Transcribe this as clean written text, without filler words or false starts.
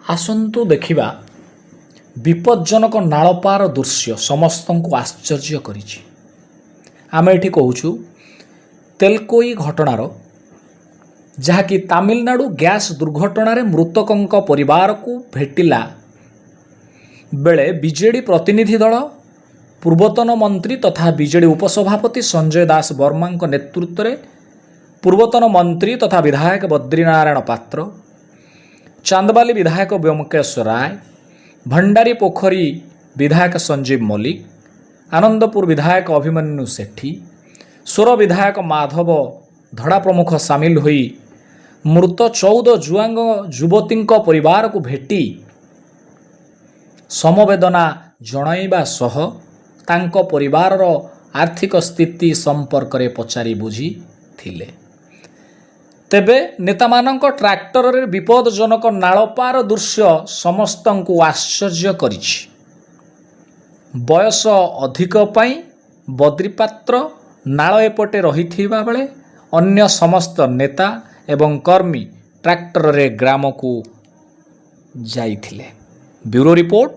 ଆସନ୍ତୁ ଦେଖିବା ବିପଜ୍ଜନକ ନାଳପାର ଦୃଶ୍ୟ ସମସ୍ତଙ୍କୁ ଆଶ୍ଚର୍ଯ୍ୟ କରିଛି। ଆମେ ଏଠି କହୁଛୁ ତେଲକୋଇ ଘଟଣାର, ଯାହାକି ତାମିଲନାଡୁ ଗ୍ୟାସ୍ ଦୁର୍ଘଟଣାରେ ମୃତକଙ୍କ ପରିବାରକୁ ଭେଟିଲା ବେଳେ ବିଜେଡି ପ୍ରତିନିଧି ଦଳ, ପୂର୍ବତନ ମନ୍ତ୍ରୀ ତଥା ବିଜେଡି ଉପସଭାପତି ସଞ୍ଜୟ ଦାସ ବର୍ମାଙ୍କ ନେତୃତ୍ୱରେ ପୂର୍ବତନ ମନ୍ତ୍ରୀ ତଥା ବିଧାୟକ ବଦ୍ରିନାରାୟଣ ପାତ୍ର, ଚାନ୍ଦବାଲି ବିଧାୟକ ବ୍ୟୋମକେଶ ରାୟ, ଭଣ୍ଡାରୀ ପୋଖରୀ ବିଧାୟକ ସଞ୍ଜୀବ ମଲ୍ଲିକ, ଆନନ୍ଦପୁର ବିଧାୟକ ଅଭିମନ୍ୟୁ ସେଠୀ, ସୋର ବିଧାୟକ ମାଧବ ଧଡ଼ା ପ୍ରମୁଖ ସାମିଲ ହୋଇ ମୃତ 14 ଯୁବାଙ୍ଗ ଯୁବତୀଙ୍କ ପରିବାରକୁ ଭେଟି ସମବେଦନା ଜଣାଇବା ସହ ତାଙ୍କ ପରିବାରର ଆର୍ଥିକ ସ୍ଥିତି ସମ୍ପର୍କରେ ପଚାରି ବୁଝିଥିଲେ। ତେବେ ନେତାମାନଙ୍କ ଟ୍ରାକ୍ଟରରେ ବିପଦଜନକ ନାଳପାର ଦୃଶ୍ୟ ସମସ୍ତଙ୍କୁ ଆଶ୍ଚର୍ଯ୍ୟ କରିଛି। ବୟସ ଅଧିକ ପାଇଁ ବଦ୍ରି ପାତ୍ର ନାଳ ଏପଟେ ରହିଥିବା ବେଳେ ଅନ୍ୟ ସମସ୍ତ ନେତା ଏବଂ କର୍ମୀ ଟ୍ରାକ୍ଟରରେ ଗ୍ରାମକୁ ଯାଇଥିଲେ। Bureau report.